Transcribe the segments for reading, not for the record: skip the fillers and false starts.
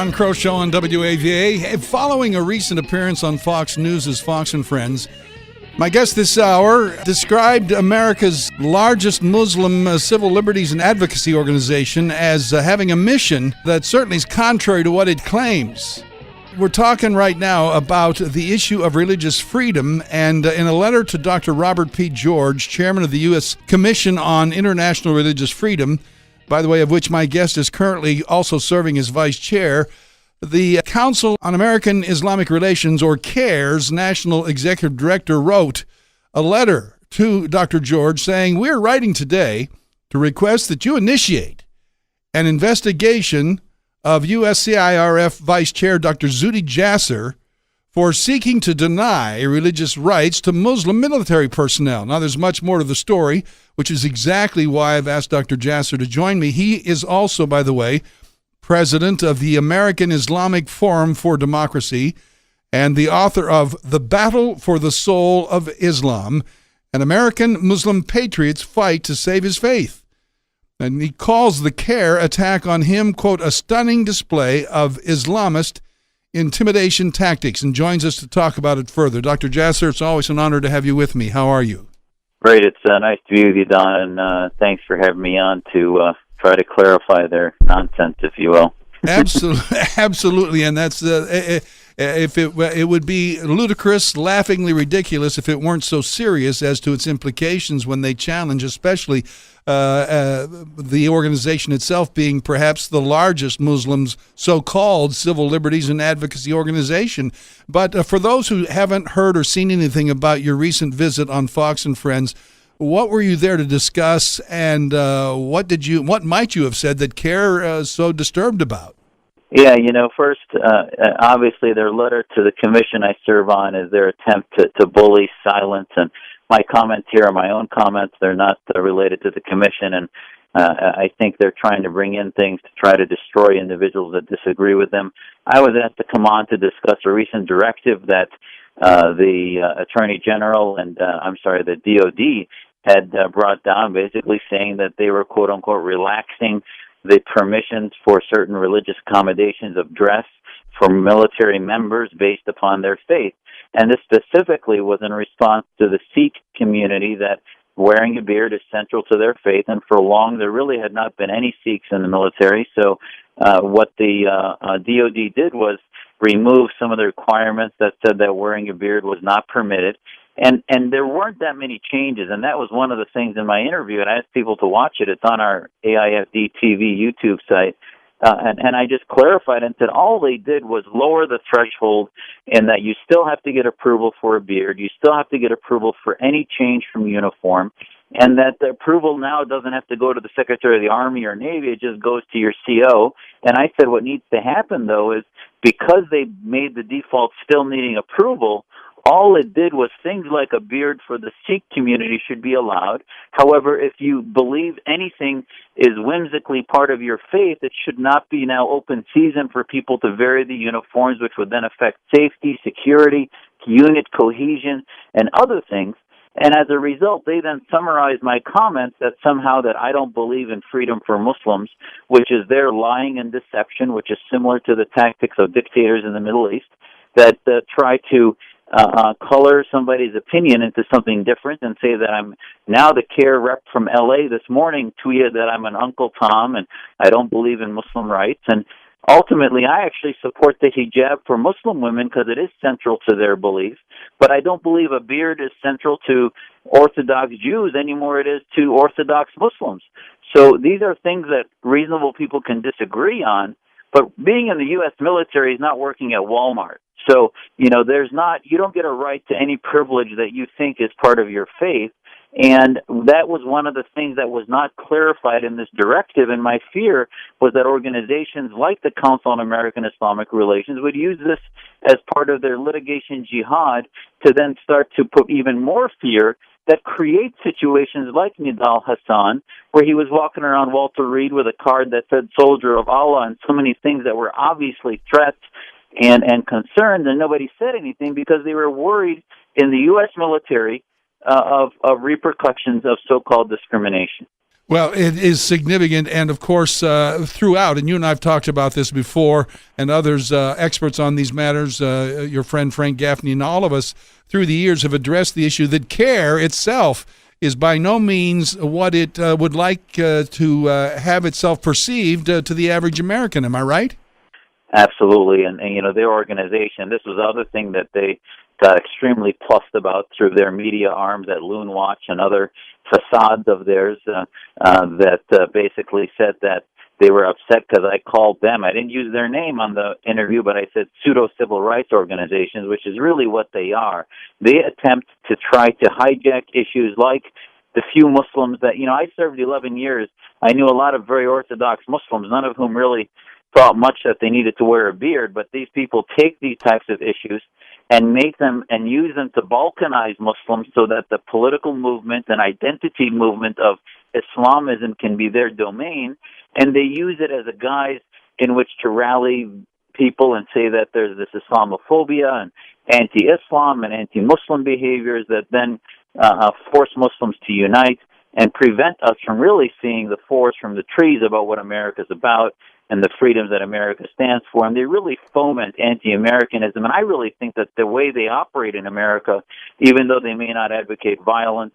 Don Kroah Show on WAVA. Following a recent appearance on Fox News' Fox and Friends, my guest this hour described America's largest Muslim civil liberties and advocacy organization as having a mission that certainly is contrary to what it claims. We're talking right now about the issue of religious freedom, and in a letter to Dr. Robert P. George, chairman of the U.S. Commission on International Religious Freedom, by the way, of which my guest is currently also serving as vice chair, the Council on American Islamic Relations, or CAIR's National Executive Director, wrote a letter to Dr. George saying, "We're writing today to request that you initiate an investigation of USCIRF Vice Chair Dr. Zuhdi Jasser for seeking to deny religious rights to Muslim military personnel." Now, there's much more to the story, which is exactly why I've asked Dr. Jasser to join me. He is also, by the way, president of the American Islamic Forum for Democracy and the author of The Battle for the Soul of Islam, an American Muslim patriot's fight to save his faith. And he calls the CAIR attack on him, quote, a stunning display of Islamist intimidation tactics, and joins us to talk about it further. Dr. Jasser, it's always an honor to have you with me. How are you? Great. It's nice to be with you, Don, and thanks for having me on to try to clarify their nonsense, if you will. Absolutely, and that's if it would be ludicrous, laughingly ridiculous if it weren't so serious as to its implications when they challenge, especially the organization itself being perhaps the largest Muslims so-called civil liberties and advocacy organization. But for those who haven't heard or seen anything about your recent visit on Fox and Friends, what were you there to discuss, and what might you have said that CAIR is so disturbed about? Yeah, first, obviously their letter to the commission I serve on is their attempt to bully, silence, and my comments here are my own comments. They're not related to the commission, and I think they're trying to bring in things to try to destroy individuals that disagree with them. I was asked to come on to discuss a recent directive that the Attorney General and, the DOD had brought down, basically saying that they were, quote-unquote, relaxing the permissions for certain religious accommodations of dress for military members based upon their faith. And this specifically was in response to the Sikh community, that wearing a beard is central to their faith, and for long there really had not been any Sikhs in the military. So what the DOD did was remove some of the requirements that said that wearing a beard was not permitted. And there weren't that many changes, and that was one of the things in my interview, and I asked people to watch it. It's on our AIFD TV YouTube site, and I just clarified and said all they did was lower the threshold, in that you still have to get approval for a beard, you still have to get approval for any change from uniform, and that the approval now doesn't have to go to the Secretary of the Army or Navy, it just goes to your CO. And I said what needs to happen, though, is because they made the default still needing approval, all it did was things like a beard for the Sikh community should be allowed. However, if you believe anything is whimsically part of your faith, it should not be now open season for people to vary the uniforms, which would then affect safety, security, unit cohesion, and other things. And as a result, they then summarized my comments that somehow that I don't believe in freedom for Muslims, which is their lying and deception, which is similar to the tactics of dictators in the Middle East that try to color somebody's opinion into something different, and say that I'm now the CAIR rep from L.A. this morning tweeted that I'm an Uncle Tom and I don't believe in Muslim rights. And ultimately, I actually support the hijab for Muslim women because it is central to their belief, but I don't believe a beard is central to Orthodox Jews anymore it is to Orthodox Muslims. So these are things that reasonable people can disagree on, but being in the U.S. military is not working at Walmart. So, you don't get a right to any privilege that you think is part of your faith. And that was one of the things that was not clarified in this directive. And my fear was that organizations like the Council on American Islamic Relations would use this as part of their litigation jihad to then start to put even more fear that creates situations like Nidal Hassan, where he was walking around Walter Reed with a card that said Soldier of Allah and so many things that were obviously threats and concerns, and nobody said anything because they were worried in the U.S. military of repercussions of so-called discrimination. Well, it is significant, and of course, throughout, and you and I have talked about this before, and others, experts on these matters, your friend Frank Gaffney, and all of us through the years have addressed the issue that CAIR itself is by no means what it would like to have itself perceived to the average American. Am I right? Absolutely, and their organization, this was the other thing that they got extremely plussed about through their media arms at Loon Watch and other facades of theirs that basically said that they were upset because I called them. I didn't use their name on the interview, but I said pseudo-civil rights organizations, which is really what they are. They attempt to try to hijack issues like the few Muslims that, I served 11 years. I knew a lot of very Orthodox Muslims, none of whom really thought much that they needed to wear a beard, but these people take these types of issues and make them and use them to balkanize Muslims so that the political movement and identity movement of Islamism can be their domain, and they use it as a guise in which to rally people and say that there's this Islamophobia and anti-Islam and anti-Muslim behaviors that then force Muslims to unite and prevent us from really seeing the forest from the trees about what America's about and the freedoms that America stands for. And they really foment anti-Americanism. And I really think that the way they operate in America, even though they may not advocate violence,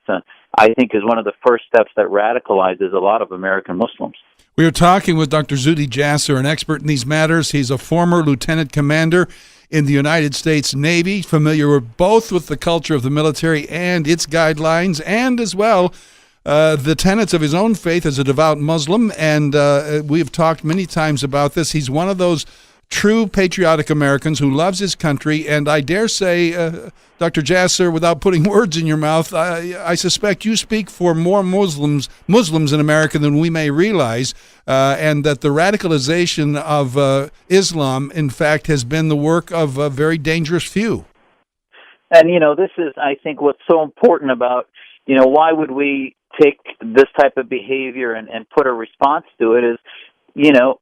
I think is one of the first steps that radicalizes a lot of American Muslims. We are talking with Dr. Zuhdi Jasser, an expert in these matters. He's a former lieutenant commander in the United States Navy, familiar both with the culture of the military and its guidelines, and as well the tenets of his own faith as a devout Muslim, and we've talked many times about this. He's one of those true patriotic Americans who loves his country, and I dare say, Dr. Jasser, without putting words in your mouth, I suspect you speak for more Muslims in America than we may realize, and that the radicalization of Islam, in fact, has been the work of a very dangerous few. And, this is, I think, what's so important about, why would we take this type of behavior and put a response to it is,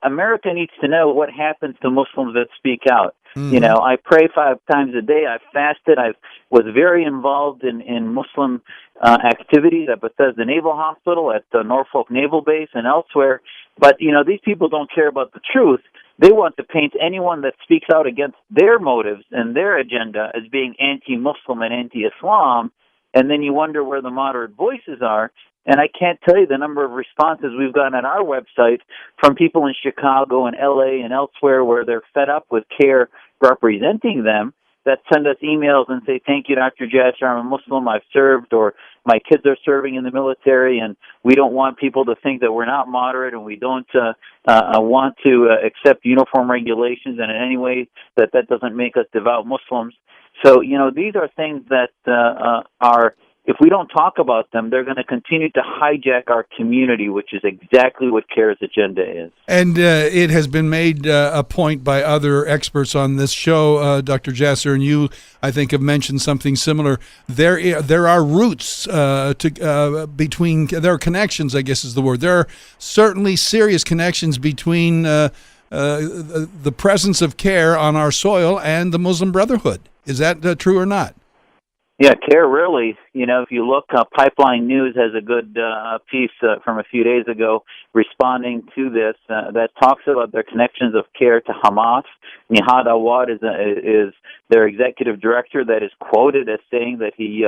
America needs to know what happens to Muslims that speak out. Mm-hmm. I pray 5 times a day. I've fasted. I was very involved in Muslim activities at Bethesda Naval Hospital, at the Norfolk Naval Base, and elsewhere. But, these people don't care about the truth. They want to paint anyone that speaks out against their motives and their agenda as being anti-Muslim and anti-Islam. And then you wonder where the moderate voices are. And I can't tell you the number of responses we've gotten on our website from people in Chicago and L.A. and elsewhere where they're fed up with CAIR representing them that send us emails and say, thank you, Dr. Jasser, I'm a Muslim, I've served, or my kids are serving in the military, and we don't want people to think that we're not moderate and we don't want to accept uniform regulations and in any way that doesn't make us devout Muslims. So, these are things that are, if we don't talk about them, they're going to continue to hijack our community, which is exactly what CAIR's agenda is. And it has been made a point by other experts on this show, Dr. Jasser, and you, I think, have mentioned something similar. There are roots between, there are connections, I guess is the word. There are certainly serious connections between the presence of CAIR on our soil and the Muslim Brotherhood. Is that true or not? Yeah, CAIR really, if you look, Pipeline News has a good piece from a few days ago responding to this that talks about their connections of CAIR to Hamas. Nihad Awad is their executive director that is quoted as saying that he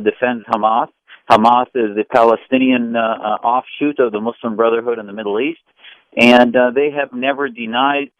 defends Hamas. Hamas is the Palestinian offshoot of the Muslim Brotherhood in the Middle East, and they have never denied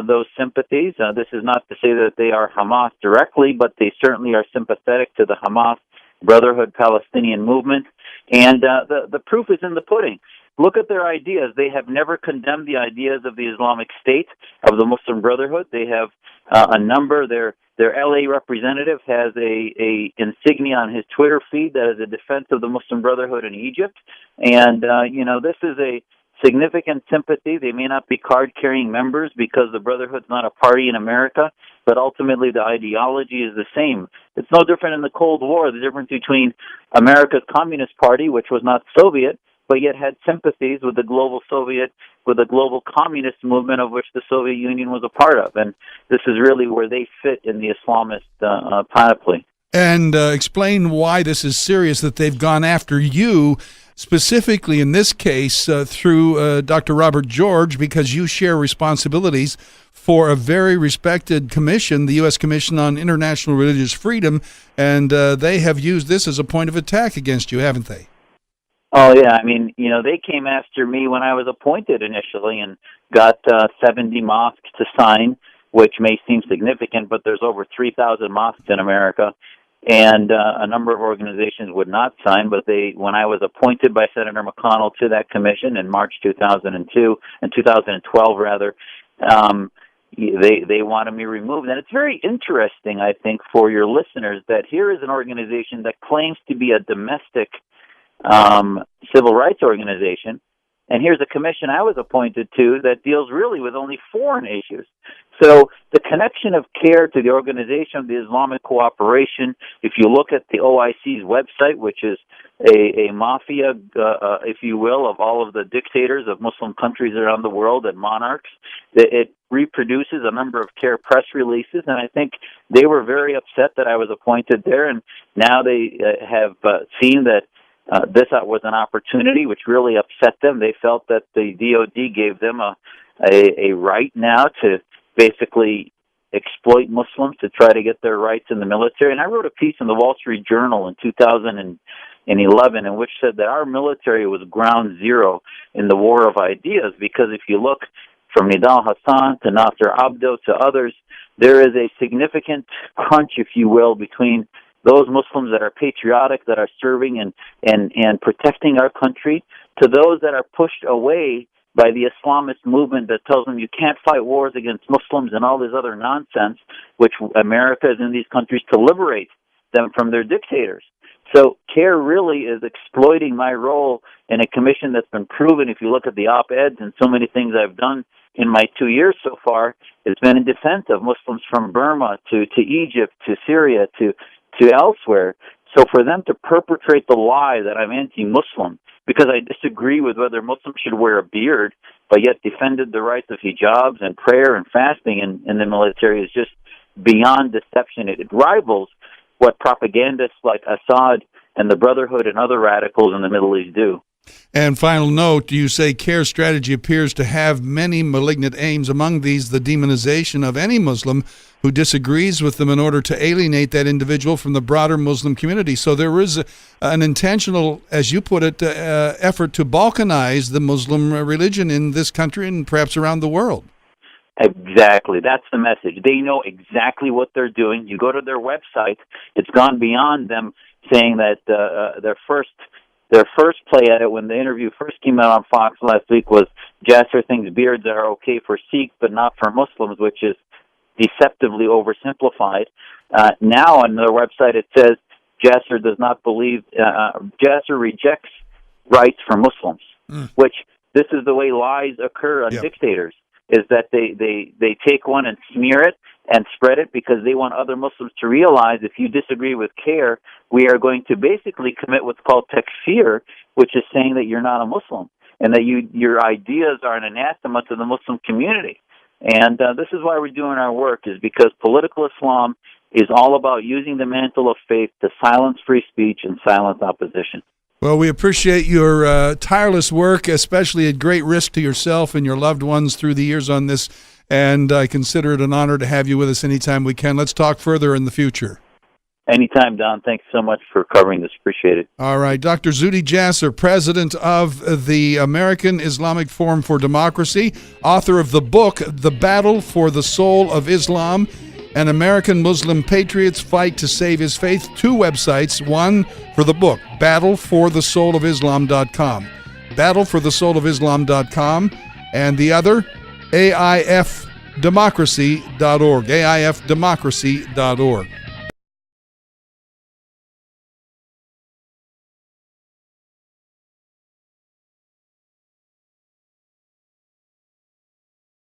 those sympathies. This is not to say that they are Hamas directly, but they certainly are sympathetic to the Hamas Brotherhood Palestinian movement. And the proof is in the pudding. Look at their ideas. They have never condemned the ideas of the Islamic State, of the Muslim Brotherhood. They have a number. Their LA representative has a insignia on his Twitter feed that is a defense of the Muslim Brotherhood in Egypt. And, this is a significant sympathy. They may not be card-carrying members because the Brotherhood's not a party in America, but ultimately the ideology is the same. It's no different in the Cold War. The difference between America's Communist Party, which was not Soviet, but yet had sympathies with the global Soviet, with the global communist movement of which the Soviet Union was a part of. And this is really where they fit in the Islamist panoply. And explain why this is serious, that they've gone after you specifically in this case through Dr. Robert George, because you share responsibilities for a very respected commission, the U.S. Commission on International Religious Freedom, and they have used this as a point of attack against you, haven't they? Oh, yeah. I mean, they came after me when I was appointed initially and got 70 mosques to sign, which may seem significant, but there's over 3,000 mosques in America, and a number of organizations would not sign. But when I was appointed by Senator McConnell to that commission in March 2012 rather, they wanted me removed. And it's very interesting, I think, for your listeners that here is an organization that claims to be a domestic civil rights organization, and here's a commission I was appointed to that deals really with only foreign issues. So the connection of CAIR to the Organization of the Islamic Cooperation, if you look at the OIC's website, which is a mafia, if you will, of all of the dictators of Muslim countries around the world and monarchs, it reproduces a number of CAIR press releases, and I think they were very upset that I was appointed there, and now they have seen that this was an opportunity which really upset them. They felt that the DOD gave them a right now to basically exploit Muslims to try to get their rights in the military. And I wrote a piece in the Wall Street Journal in 2011 in which said that our military was ground zero in the war of ideas, because if you look from Nidal Hassan to Nasser Abdo to others, there is a significant crunch, if you will, between those Muslims that are patriotic, that are serving and protecting our country, to those that are pushed away by the Islamist movement that tells them you can't fight wars against Muslims and all this other nonsense, which America is in these countries to liberate them from their dictators. So CAIR really is exploiting my role in a commission that's been proven, if you look at the op-eds and so many things I've done in my 2 years so far, it's been in defense of Muslims from Burma to Egypt to Syria to elsewhere. So for them to perpetrate the lie that I'm anti-Muslim because I disagree with whether Muslims should wear a beard, but yet defended the rights of hijabs and prayer and fasting in the military is just beyond deception. It rivals what propagandists like Assad and the Brotherhood and other radicals in the Middle East do. And final note, you say CAIR's strategy appears to have many malignant aims, among these the demonization of any Muslim who disagrees with them in order to alienate that individual from the broader Muslim community. So there is an intentional, as you put it, effort to balkanize the Muslim religion in this country and perhaps around the world. Exactly. That's the message. They know exactly what they're doing. You go to their website, it's gone beyond them saying that their first play at it when the interview first came out on Fox last week was Jasser thinks beards are okay for Sikhs but not for Muslims, which is deceptively oversimplified. Now on their website it says Jasser does not believe, Jasser rejects rights for Muslims, which this is the way lies occur on dictators, is that they take one and smear it and spread it because they want other Muslims to realize if you disagree with CAIR, we are going to basically commit what's called takfir, which is saying that you're not a Muslim and that your ideas are an anathema to the Muslim community. And this is why we're doing our work, is because political Islam is all about using the mantle of faith to silence free speech and silence opposition. Well, we appreciate your tireless work, especially at great risk to yourself and your loved ones through the years on this, and I consider it an honor to have you with us anytime we can. Let's talk further in the future. Anytime, Don. Thanks so much for covering this. Appreciate it. All right. Dr. Zuhdi Jasser, president of the American Islamic Forum for Democracy, author of the book, The Battle for the Soul of Islam, An American Muslim Patriot's Fight to Save His Faith. 2 websites, one for the book, battleforthesoulofislam.com, battleforthesoulofislam.com, and the other, AIFdemocracy.org, AIFdemocracy.org.